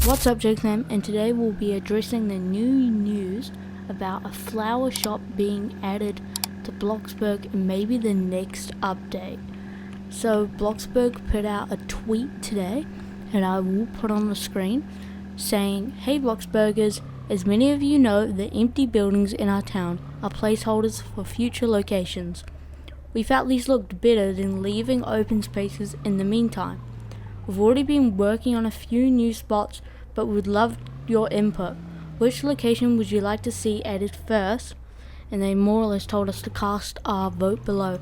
What's up, Jackson? And today we'll be addressing the new news about a flower shop being added to Bloxburg and maybe the next update. So Bloxburg put out a tweet today, and I will put on the screen, saying, "Hey Bloxburgers, as many of you know, the empty buildings in our town are placeholders for future locations. We felt these looked better than leaving open spaces in the meantime. We've already been working on a few new spots, but would love your input. Which location would you like to see added first?" And they more or less told us to cast our vote below.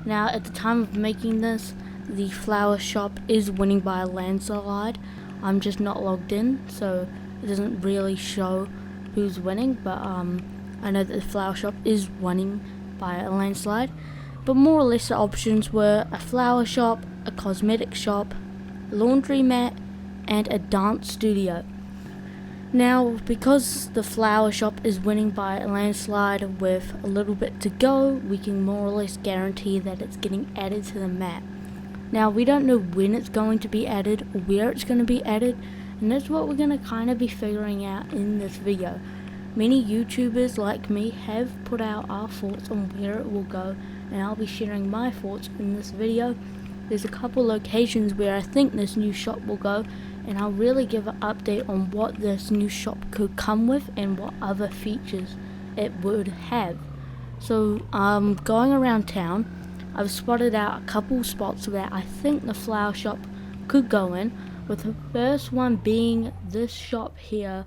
Now, at the time of making this, the flower shop is winning by a landslide. I'm just not logged in, so it doesn't really show who's winning, but I know that the flower shop is winning by a landslide. But more or less the options were a flower shop, a cosmetic shop, laundromat, and a dance studio. Now, because the flower shop is winning by a landslide with a little bit to go, we can more or less guarantee that it's getting added to the map. Now, we don't know when it's going to be added or where it's going to be added, and that's what we're going to kind of be figuring out in this video. Many YouTubers like me have put out our thoughts on where it will go, and I'll be sharing my thoughts in this video. There's a couple locations where I think this new shop will go, and I'll really give an update on what this new shop could come with and what other features it would have. So going around town, I've spotted out a couple spots where I think the flower shop could go in, with the first one being this shop here,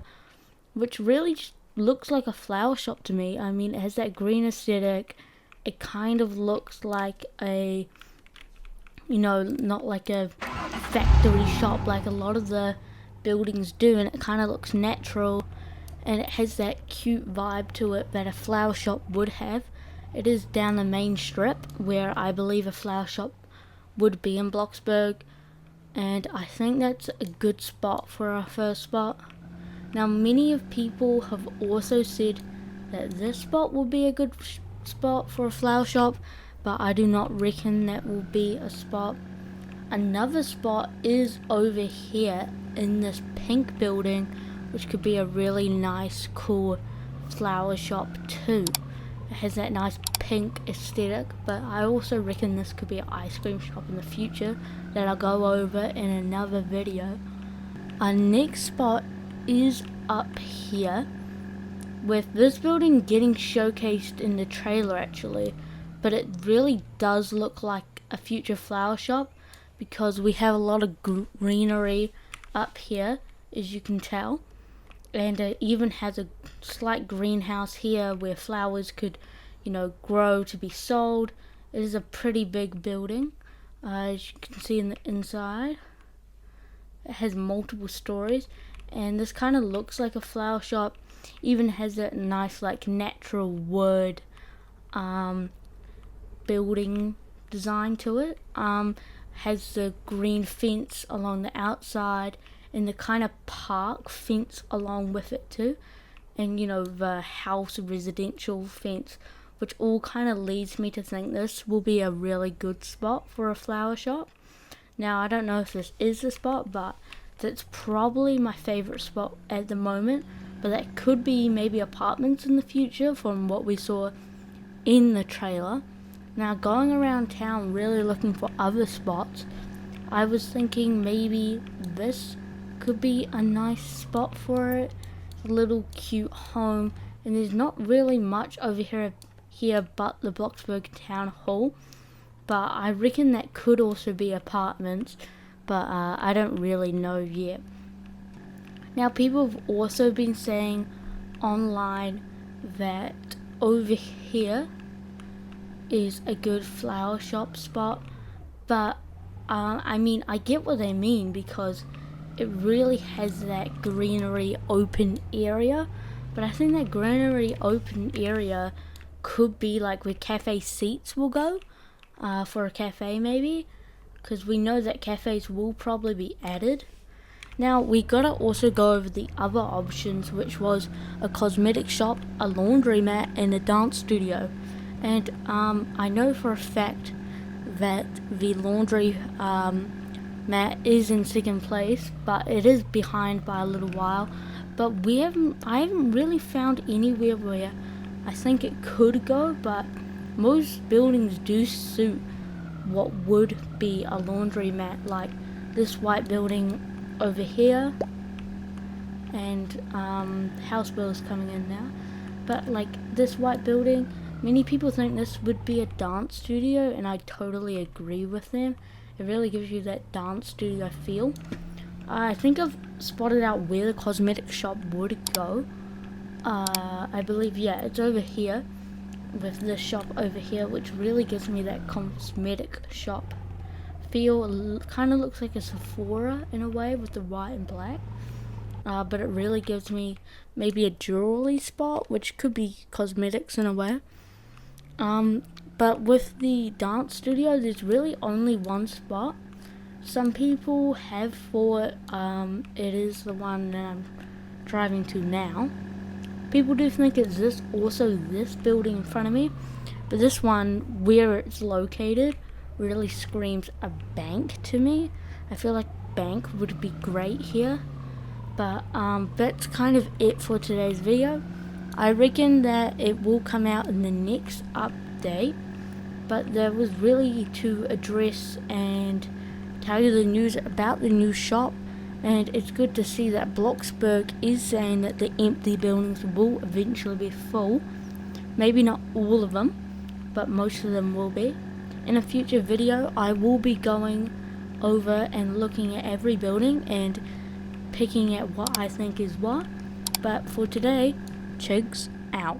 which really just looks like a flower shop to me. I mean, it has that green aesthetic. It kind of looks like a, not like a factory shop like a lot of the buildings do, and it kind of looks natural, and it has that cute vibe to it that a flower shop would have. It is down the main strip where I believe a flower shop would be in Bloxburg, and I think that's a good spot for our first spot. Now, many of people have also said that this spot will be a good spot for a flower shop, but I do not reckon that will be a spot. Another spot is over here in this pink building, which could be a really nice, cool flower shop too. It has that nice pink aesthetic, but I also reckon this could be an ice cream shop in the future that I'll go over in another video. Our next spot is up here, with this building getting showcased in the trailer actually, but it really does look like a future flower shop because we have a lot of greenery up here, as you can tell, and it even has a slight greenhouse here where flowers could, grow to be sold. It is a pretty big building, as you can see in the inside. It has multiple stories, and this kind of looks like a flower shop. Even has that nice natural wood building design to it. Has the green fence along the outside and the kind of park fence along with it too, and the house residential fence, which all kind of leads me to think this will be a really good spot for a flower shop. Now, I don't know if this is the spot, but that's probably my favorite spot at the moment, but that could be maybe apartments in the future from what we saw in the trailer. Now, going around town really looking for other spots, I was thinking maybe this could be a nice spot for it. A little cute home, and there's not really much over here but the Bloxburg Town Hall, but I reckon that could also be apartments, but I don't really know yet. Now, people have also been saying online that over here is a good flower shop spot, but I get what they mean because it really has that greenery open area, but I think that greenery open area could be like where cafe seats will go, for a cafe maybe, because we know that cafes will probably be added. Now, we gotta also go over the other options, which was a cosmetic shop, a laundromat, and a dance studio. And I know for a fact that the laundry Matt is in second place, but it is behind by a little while. But I haven't really found anywhere where I think it could go, but most buildings do suit what would be a laundromat, like this white building over here, and house bills coming in now. But like this white building, many people think this would be a dance studio, and I totally agree with them. It really gives you that dance studio feel. I think I've spotted out where the cosmetic shop would go. I believe, yeah, it's over here, with this shop over here, which really gives me that cosmetic shop feel. Kind of looks like a Sephora in a way with the white and black. But it really gives me maybe a jewelry spot, which could be cosmetics in a way. But with the dance studio, there's really only one spot. Some people have thought it is the one that I'm driving to now. People do think it's this building in front of me, but this one, where it's located, really screams a bank to me. I feel like bank would be great here. But that's kind of it for today's video. I reckon that it will come out in the next update, but that was really to address and tell you the news about the new shop. And it's good to see that Bloxburg is saying that the empty buildings will eventually be full. Maybe not all of them, but most of them will be. In a future video, I will be going over and looking at every building and picking at what I think is what. But for today, Chiggles out.